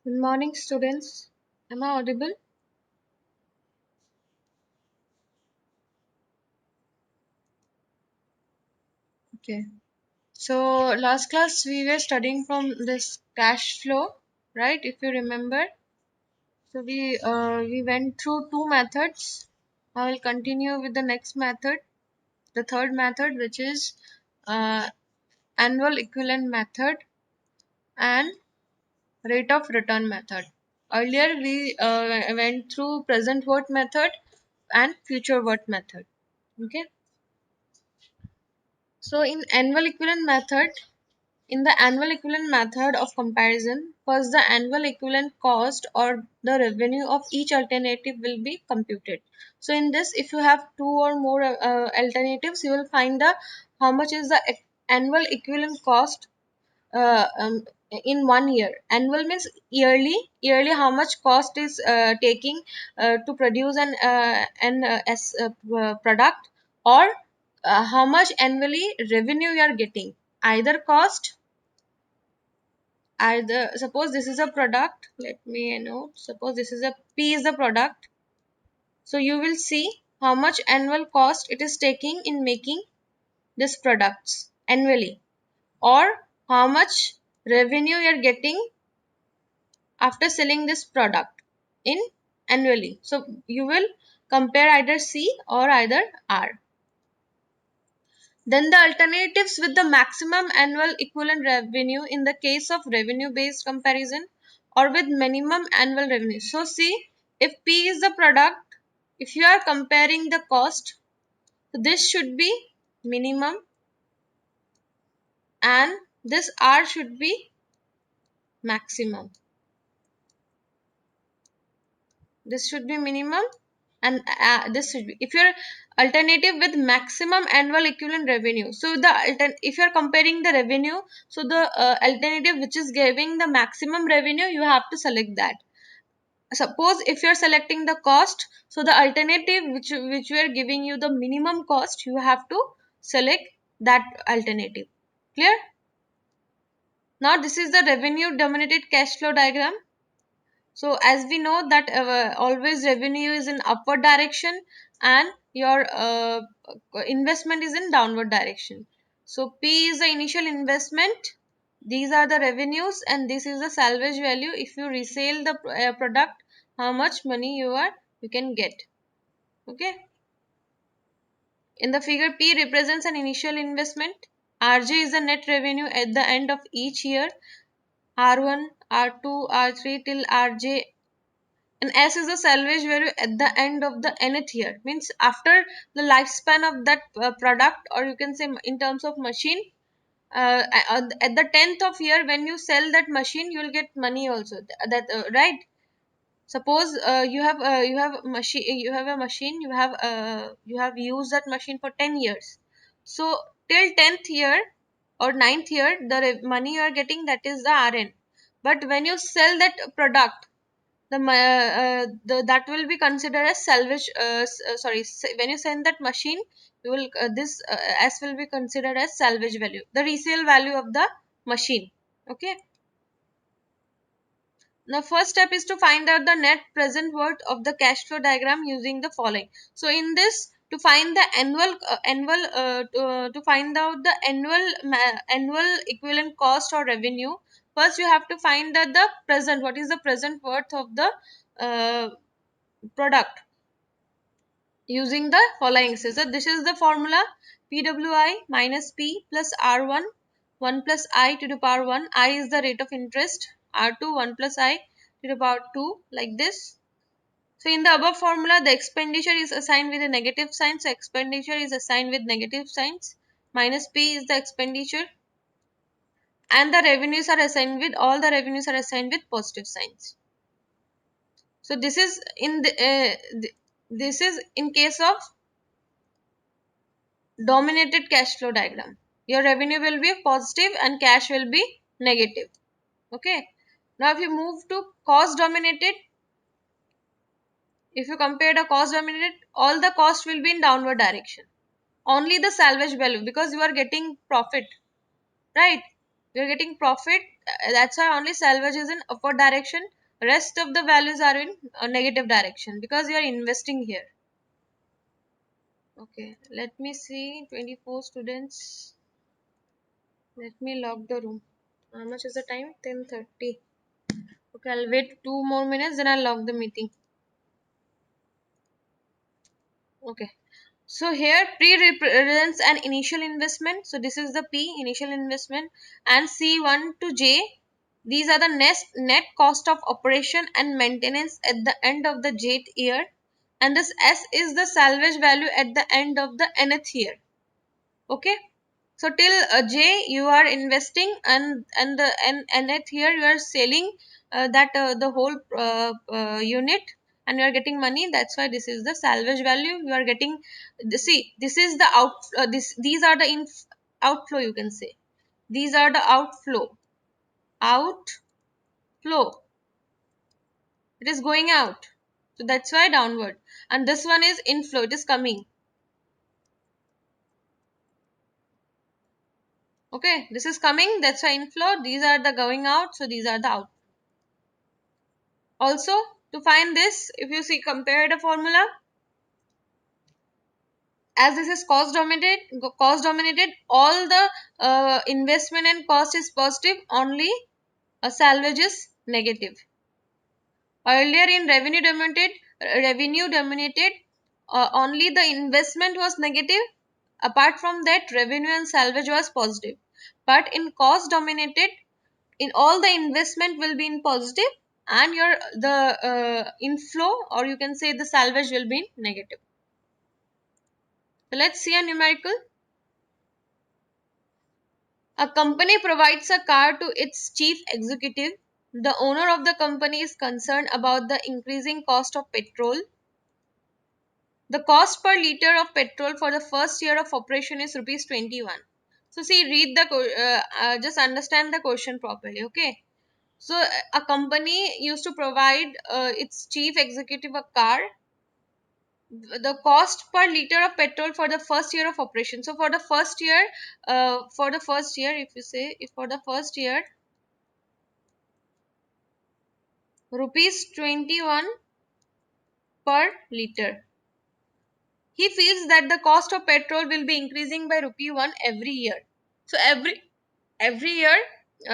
Good morning, students. Am I audible? Okay. So, last class we were studying from this cash flow, right? If you remember. So, we went through two methods. I will continue with the next method, the third method, which is uh, annual equivalent method and rate of return method. Earlier, we went through present worth method and future worth method. Okay. So, in the annual equivalent method of comparison, first the annual equivalent cost or the revenue of each alternative will be computed. So in this, if you have two or more alternatives, you will find the how much is the annual equivalent cost in 1 year. Annual means yearly. Yearly, how much cost is taking to produce an product, or how much annually revenue you are getting. Either cost, either suppose this is a product. Let me note. Suppose this is a P is the product. So you will see how much annual cost it is taking in making this products annually, or how much revenue you are getting after selling this product in annually. So you will compare either C or either R. Then the alternatives with the maximum annual equivalent revenue in the case of revenue based comparison, or with minimum annual revenue. So see, if P is the product, if you are comparing the cost, so this should be minimum and this R should be maximum. This should be minimum and this should be, if your alternative with maximum annual equivalent revenue, so if you are comparing the revenue, so the alternative which is giving the maximum revenue, you have to select that. Suppose if you are selecting the cost, so the alternative which we are giving you the minimum cost, you have to select that alternative. Clear? Now this is the revenue dominated cash flow diagram. So as we know that always revenue is in upward direction and your investment is in downward direction. So P is the initial investment. These are the revenues and this is the salvage value. If you resell the product, how much money you can get. Okay. In the figure, P represents an initial investment. RJ is the net revenue at the end of each year. R1, R2, R3 till RJ, and S is the salvage value at the end of the nth year, means after the lifespan of that product, or you can say in terms of machine, at the 10th of year when you sell that machine, you will get money also. That right? Suppose you have a machine, you have used that machine for 10 years. So till 10th year or ninth year, the money you are getting, that is the RN. But when you sell that product, the that will be considered as salvage. Sorry, when you send that machine, you will this S will be considered as salvage value, the resale value of the machine. Okay. Now first step is to find out the net present worth of the cash flow diagram using the following. So in this, to find the to find out the annual equivalent cost or revenue, first you have to find that the present, what is the present worth of the uh, product using the following. So this is the formula: PWI minus P plus R1, 1 plus I to the power 1. I is the rate of interest. R2, 1 plus I to the power 2, like this. So in the above formula, the expenditure is assigned with a negative sign. So expenditure is assigned with negative signs. Minus P is the expenditure. And the revenues are assigned with, all the revenues are assigned with positive signs. So this is in the this is in case of dominated cash flow diagram. Your revenue will be positive and cash will be negative. Okay. Now if you move to cost dominated, if you compare the cost dominated, all the cost will be in downward direction. Only the salvage value, because you are getting profit, right? You're getting profit. That's why only salvage is in upward direction. Rest of the values are in a negative direction because you are investing here. Okay, let me see. 24 students. Let me lock the room. How much is the time? 10:30. Okay, I'll wait 2 more minutes, then I'll lock the meeting. Okay. So here P represents an initial investment. So this is the P, initial investment, and C1 to J. These are the net cost of operation and maintenance at the end of the jth year. And this S is the salvage value at the end of the nth year. Okay. So till J you are investing, and the nth year you are selling that the whole unit, and you are getting money. That's why this is the salvage value you are getting. See, this is the out. These are the outflow, you can say. These are the outflow. Outflow. It is going out. So that's why downward. And this one is inflow. It is coming. Okay. This is coming. That's why inflow. These are the going out. So these are the out. Also, to find this, if you see, compare the formula, as this is cost dominated, all the investment and cost is positive, only a salvage is negative. Earlier in revenue dominated, only the investment was negative. Apart from that, revenue and salvage was positive. But in cost dominated, in all the investment will be in positive, and your the inflow, or you can say the salvage, will be in negative. So let's see a numerical. A company provides a car to its chief executive. The owner of the company is concerned about the increasing cost of petrol. The cost per liter of petrol for the first year of operation is rupees 21. So see, read the just understand the question properly. Okay. So a company used to provide its chief executive a car. The cost per liter of petrol for the first year of operation. So for the first year, if you say, if for the first year, rupees 21 per liter. He feels that the cost of petrol will be increasing by rupee 1 every year. So every year,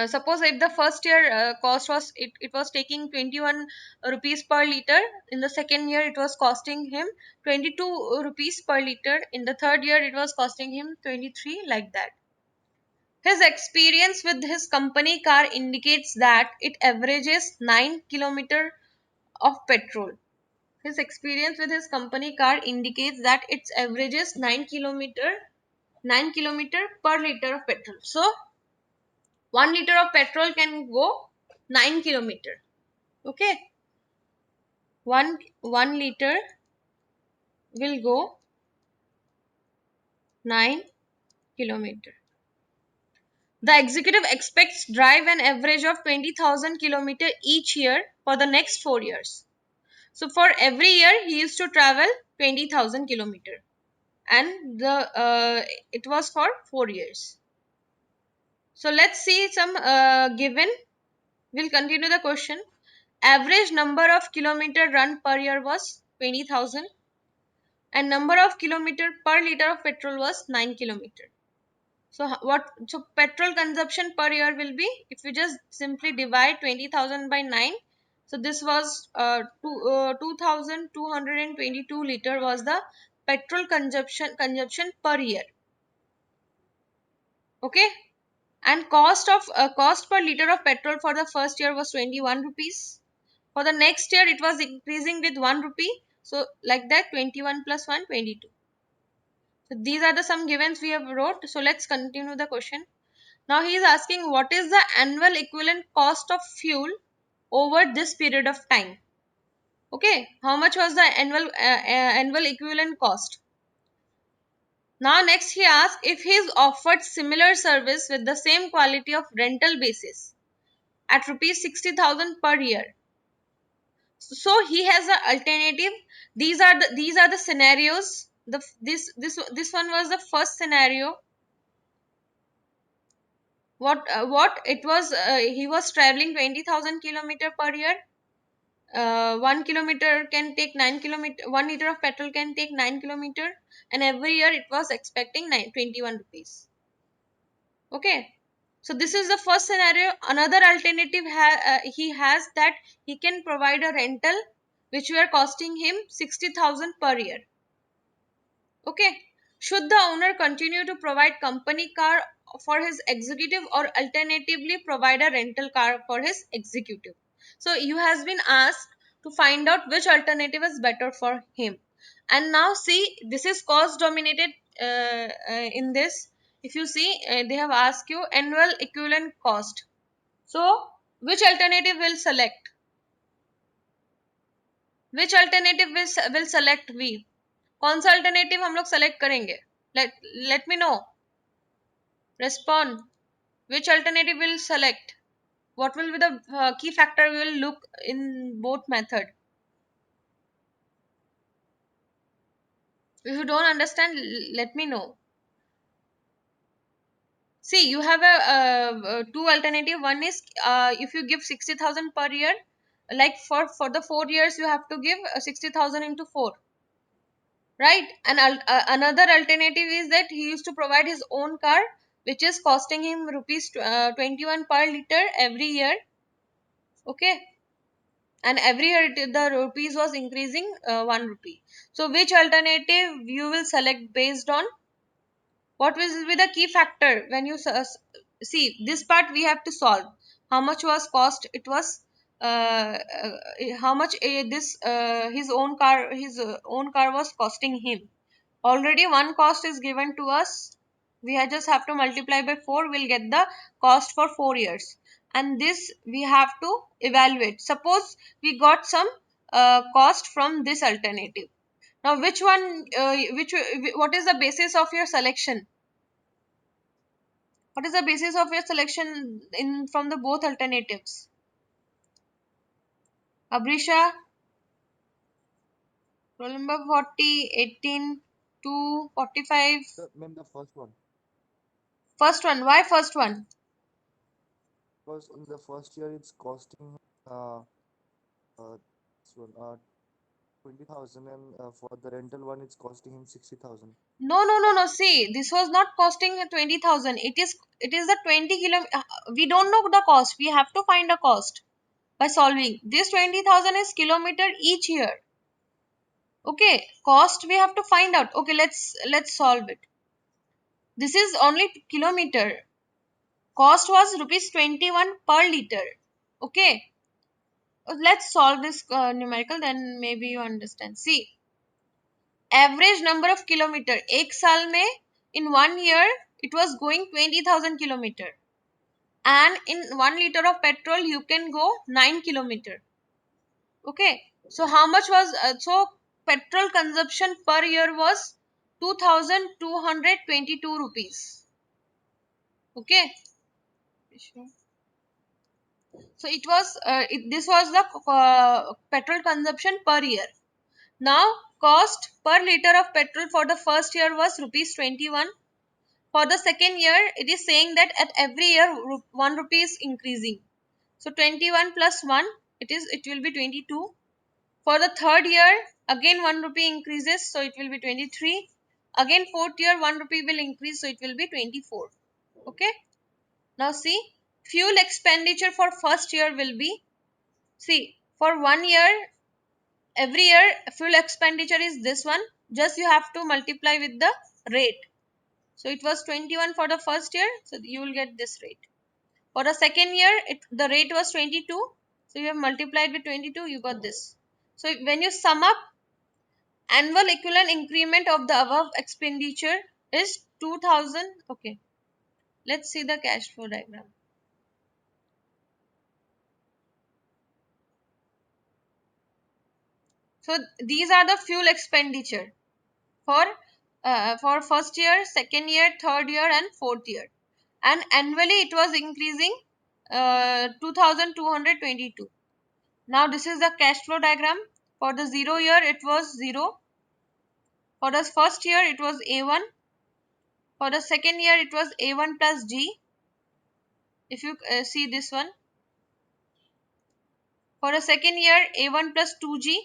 suppose if the first year cost was, it was taking 21 rupees per liter. In the second year it was costing him 22 rupees per liter. In the third year it was costing him 23, like that. His experience with his company car indicates that it averages 9 kilometer of petrol. His experience with his company car indicates that it averages 9 kilometer per liter of petrol. So 1 liter of petrol can go 9 kilometer. Okay. 1 liter will go 9 kilometer. The executive expects drive an average of 20,000 kilometer each year for the next 4 years. So for every year he used to travel 20,000 kilometer, and it was for 4 years. So let's see some given. We'll continue the question. Average number of kilometer run per year was 20,000, and number of kilometer per liter of petrol was 9 kilometer. So so petrol consumption per year will be, if you just simply divide 20,000 by 9. So this was 2,222 liter was the petrol consumption per year. Okay. And cost per liter of petrol for the first year was 21 rupees. For the next year it was increasing with 1 rupee. So like that, 21 plus 1, 22. So these are the some givens we have wrote. So let's continue the question. Now he is asking, what is the annual equivalent cost of fuel over this period of time? Okay, how much was the annual equivalent cost? Now next he asks, if he is offered similar service with the same quality of rental basis at rupees 60,000 per year. So he has an alternative. These are the scenarios. This one was the first scenario. What it was, he was traveling 20,000 kilometer per year. 1 kilometer can take 9 kilometer. 1 liter of petrol can take 9 kilometer, and every year it was expecting 21 rupees. Okay, so this is the first scenario. Another alternative he has, that he can provide a rental which were costing him 60,000 per year. Okay, should the owner continue to provide company car for his executive, or alternatively provide a rental car for his executive? So you has been asked to find out which alternative is better for him. And now see, this is cost dominated. In this, if you see, they have asked you annual equivalent cost. So which alternative will select? Which alternative will select we? कौन सा alternative हम लोग select करेंगे? Let me know. Respond. Which alternative will select? What will be the key factor we will look in both method? If you don't understand, let me know. See, you have two alternative. One is, if you give 60,000 per year, like for the 4 years you have to give 60,000 into 4, right? And another alternative is that he used to provide his own car, which is costing him rupees 21 per liter every year. Okay, and every year the rupees was increasing 1 rupee. So which alternative you will select based on what will be the key factor when you see this part? We have to solve how much was cost. It was how much this his own car was costing him. Already one cost is given to us. We just have to multiply by 4. We'll get the cost for 4 years. And this we have to evaluate. Suppose we got some cost from this alternative. Now which one, what is the basis of your selection? What is the basis of your selection in from the both alternatives? Abrisha, roll number 40, 18, 2, 45. Ma'am, the first one. First one. Why first one? Because in the first year it's costing uh this one 20,000, and for the rental one it's costing him 60,000. No, no, no, no. See, this was not costing 20,000. It is the 20 kilo. We don't know the cost. We have to find a cost by solving. This 20,000 is kilometer each year. Okay, cost we have to find out. Okay, let's solve it. This is only kilometer. Cost was rupees 21 per liter. Okay, let's solve this numerical. Then maybe you understand. See, average number of kilometer. एक साल में in 1 year it was going 20,000 kilometer, and in 1 liter of petrol you can go 9 kilometer. Okay, so how much was so petrol consumption per year was 2,222 rupees. Okay, so this was the petrol consumption per year. Now cost per liter of petrol for the first year was rupees 21. For the second year, it is saying that at every year 1 rupee is increasing. So 21 plus 1, it will be 22. For the third year, again 1 rupee increases, so it will be 23. Again fourth year 1 rupee will increase, so it will be 24. Okay. Now see, fuel expenditure for first year will be, see, for 1 year, every year fuel expenditure is this one. Just you have to multiply with the rate. So it was 21 for the first year, so you will get this rate. For the second year, the rate was 22. So you have multiplied with 22, you got this. So when you sum up, annual equivalent increment of the above expenditure is 2000. Okay, let's see the cash flow diagram. So these are the fuel expenditure for first year, second year, third year, and fourth year. And annually it was increasing 2222. Now this is the cash flow diagram. For the 0 year it was 0. For the first year it was A1. For the second year it was A1 plus G. If you see this one, for a second year A1 plus 2G,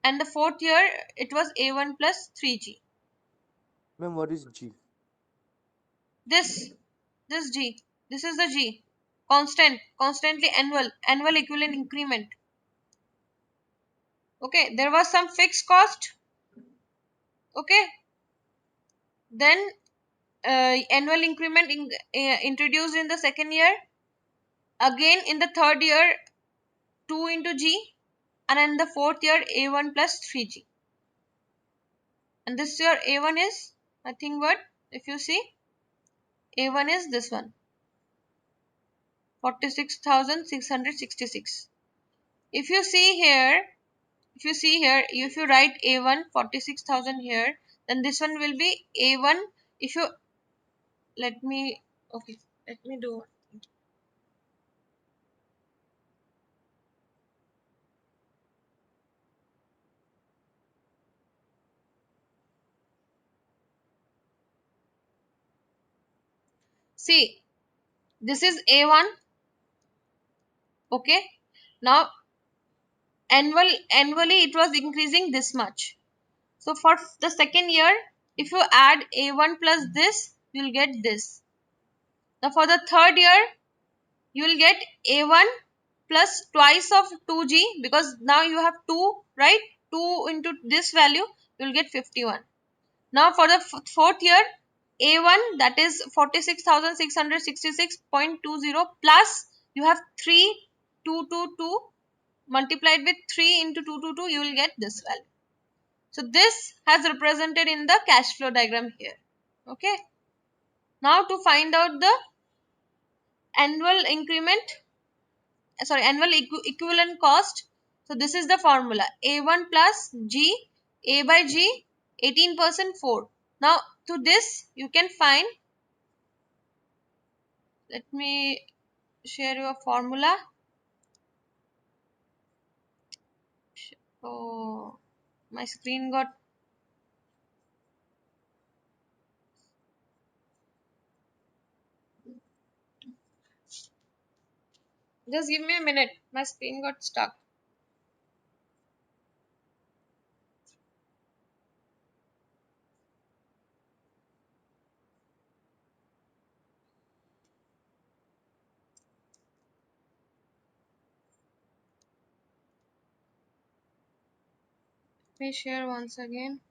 and the fourth year it was A1 plus 3G. Ma'am, what is G? This this G, this is the G, constantly annual equivalent increment. Okay, there was some fixed cost. Okay, then annual increment introduced in the second year. Again in the third year 2 into G, and in the fourth year A1 plus 3G. And this year A1 is nothing but, if you see, A1 is this one, 46,666. If you see here, if you write A1 46,000 here, then this one will be A1. If you let me, okay, let me do. See, this is A1. Okay, now annually it was increasing this much. So for the second year, if you add A1 plus this, you'll get this. Now for the third year, you will get A1 plus twice of 2G, because now you have 2, right? 2 into this value, you will get 51. Now for the fourth year, A1, that is 46,666.20, plus you have 3222 multiplied with 3 into 222, you will get this value. So this has represented in the cash flow diagram here. Okay. Now to find out the annual increment, annual equivalent cost. So this is the formula, A1 plus G, A by G, 18% 4. Now to this you can find, let me share your formula. Oh, my screen got, just give me a minute, my screen got stuck. Let me share once again.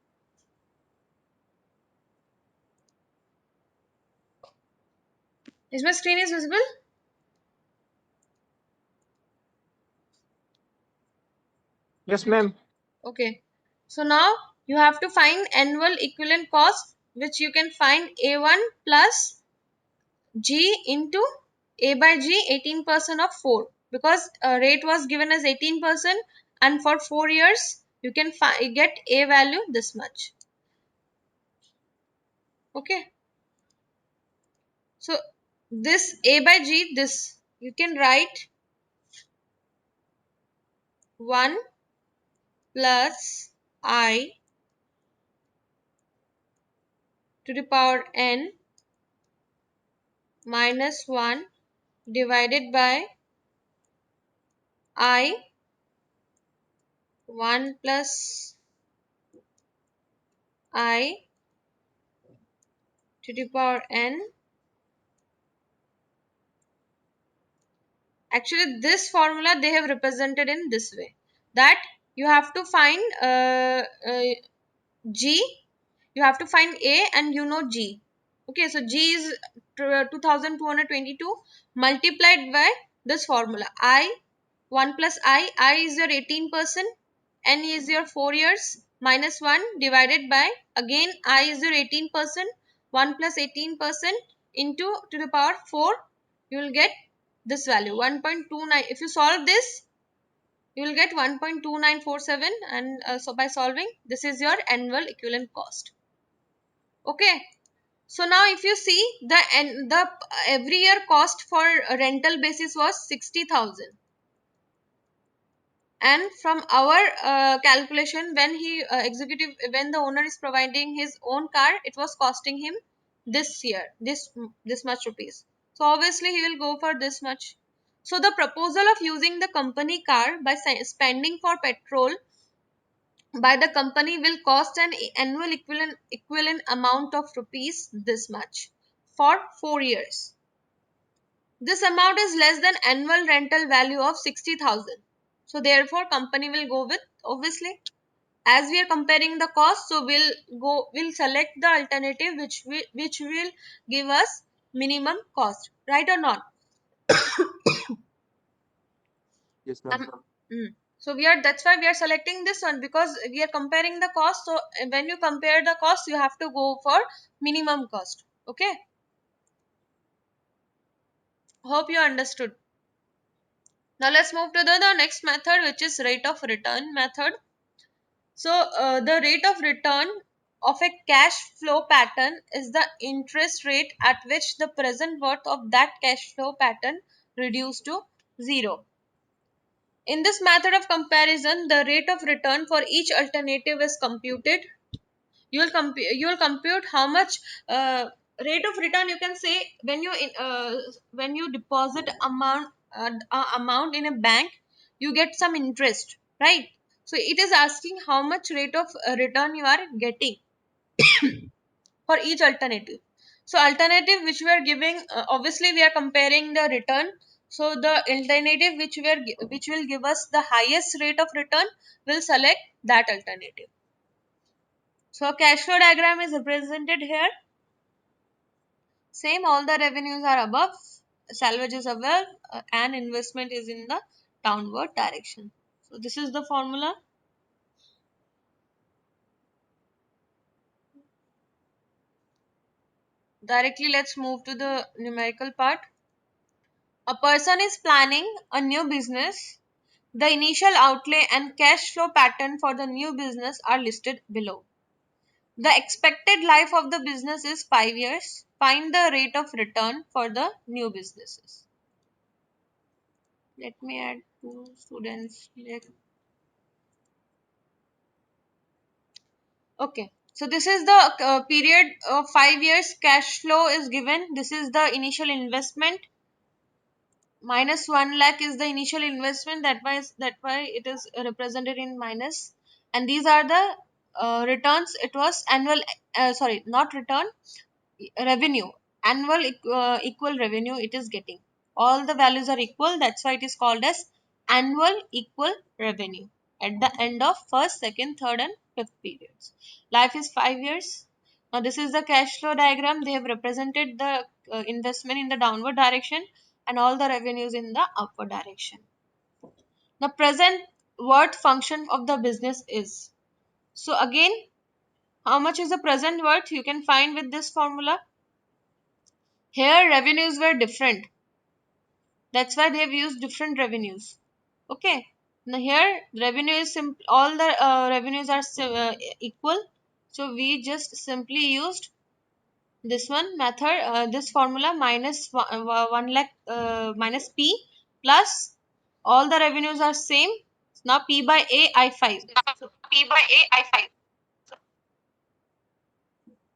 Is my screen is visible? Yes, ma'am. Okay. So now you have to find annual equivalent cost, which you can find A1 plus G into A by G, 18% of 4, because rate was given as 18%, and for 4 years you can get A value this much. Okay. So this A by G, this you can write 1 plus I to the power n minus 1 divided by I 1 plus I to the power n. Actually this formula they have represented in this way, that you have to find G, you have to find A, and you know G. Okay, so G is 2222 multiplied by this formula, I 1 plus I is your 18%, N is your 4 years, minus 1 divided by, again I is your 18%, 1 plus 18% into to the power 4, you will get this value 1.29. If you solve this, you will get 1.2947, and so by solving, this is your annual equivalent cost. Okay, so now if you see the every year cost for a rental basis was 60,000, and from our calculation, when when the owner is providing his own car, it was costing him this year this much rupees. So obviously he will go for this much. So the proposal of using the company car by spending for petrol by the company will cost an annual equivalent amount of rupees this much for 4 years. This amount is less than annual rental value of 60,000. So therefore company will go with, obviously, as we are comparing the cost, so we'll select the alternative which will give us minimum cost, right or not? Yes, ma'am. So that's why we are selecting this one, because we are comparing the cost. So when you compare the cost, you have to go for minimum cost. Okay, hope you understood. Now let's move to the next method, which is rate of return method. So the rate of return of a cash flow pattern is the interest rate at which the present worth of that cash flow pattern reduced to zero. In this method of comparison, the rate of return for each alternative is computed. You will compute how much rate of return you can say when you deposit amount in a bank, you get some interest, right? So it is asking how much rate of return you are getting for each alternative. So alternative which we are giving, obviously we are comparing the return. So the alternative which will give us the highest rate of return, will select that alternative. So cash flow diagram is represented here. Same, all the revenues are above, salvage is above, and investment is in the downward direction. So this is the formula. Directly let's move to the numerical part. A person is planning a new business. The initial outlay and cash flow pattern for the new business are listed below. The expected life of the business is 5 years. Find the rate of return for the new businesses. Let me add two students. Okay. So this is the period of 5 years cash flow is given. This is the initial investment. Minus 1 lakh is the initial investment. That why it is represented in minus. And these are the returns. It was annual, sorry, not return, revenue, annual equal revenue it is getting. All the values are equal, that's why it is called as annual equal revenue at the end of first, second, third and fifth periods. Life is 5 years. Now this is the cash flow diagram. They have represented the investment in the downward direction and all the revenues in the upward direction. The present worth function of the business is, so again, how much is the present worth you can find with this formula. Here revenues were different. That's why they have used different revenues. Okay. Now here revenue is simple. All the revenues are equal. So we just simply used this one method, this formula, minus 1 lakh minus P plus all the revenues are same. Now P by A I5. So P by A, I5.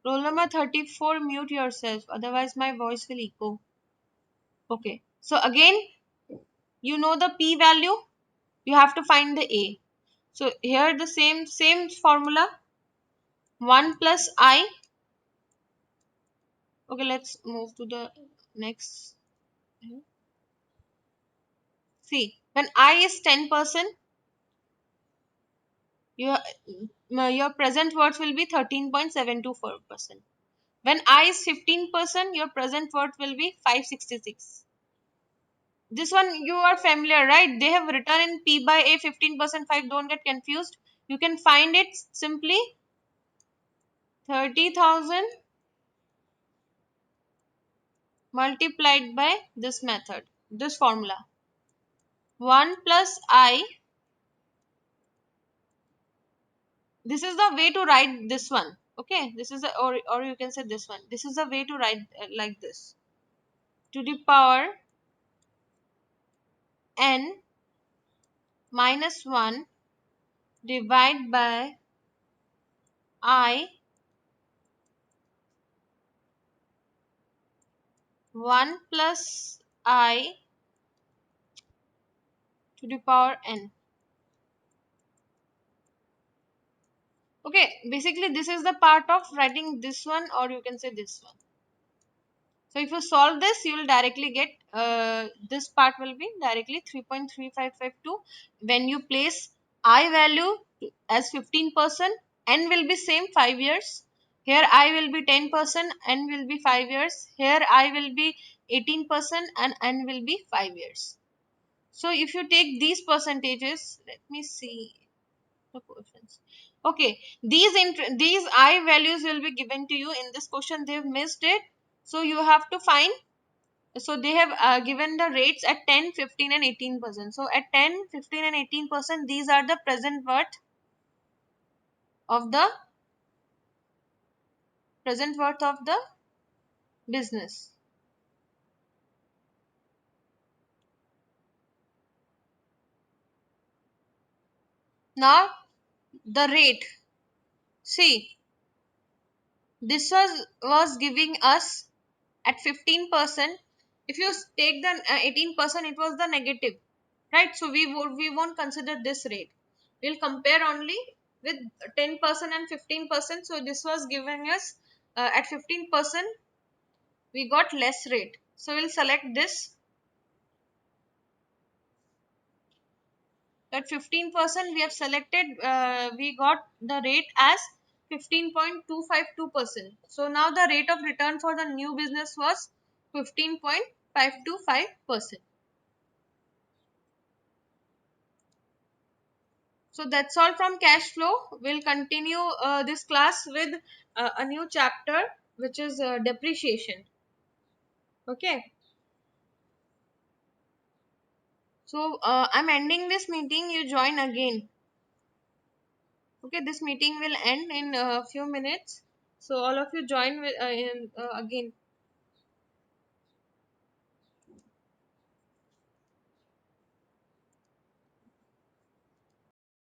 roll number 34, mute yourself. Otherwise my voice will echo. Okay. So again, you know the P value. You have to find the A. So here the same formula, 1 plus I. Okay, let's move to the next. See, when I is 10%, your your present worth will be 13.724%. When I is 15%, your present worth will be 566. This one you are familiar, right? They have written in P by A 15% 5. Don't get confused. You can find it simply 30,000 multiplied by this method, this formula. 1 plus I. This is the way to write this one. Okay, this is or you can say this one. This is the way to write like this. To the power n minus 1 divide by I 1 plus I to the power n. Okay, basically this is the part of writing this one, or you can say this one. So if you solve this, you will directly get this part will be directly 3.3552. When you place I value as 15%, n will be same 5 years. Here I will be 10%, n will be 5 years. Here I will be 18% and n will be 5 years. So if you take these percentages, let me see the questions. Okay, these I values will be given to you in this question. They've missed it. So you have to find, so they have given the rates at 10, 15 and 18%. So at 10, 15 and 18%, these are the of the present worth of the business. Now the rate, see, this was giving us at 15%. If you take the 18%, it was the negative, right? So we won't consider this rate. We'll compare only with 10% and 15%. So this was giving us at 15%, we got less rate. So we'll select this. At 15% we have selected, we got the rate as 15.252%. So now the rate of return for the new business was 15.525%. So that's all from cash flow. We'll continue this class with a new chapter, which is depreciation. Okay. So I'm ending this meeting. You join again. Okay, this meeting will end in a few minutes. So all of you join with, again.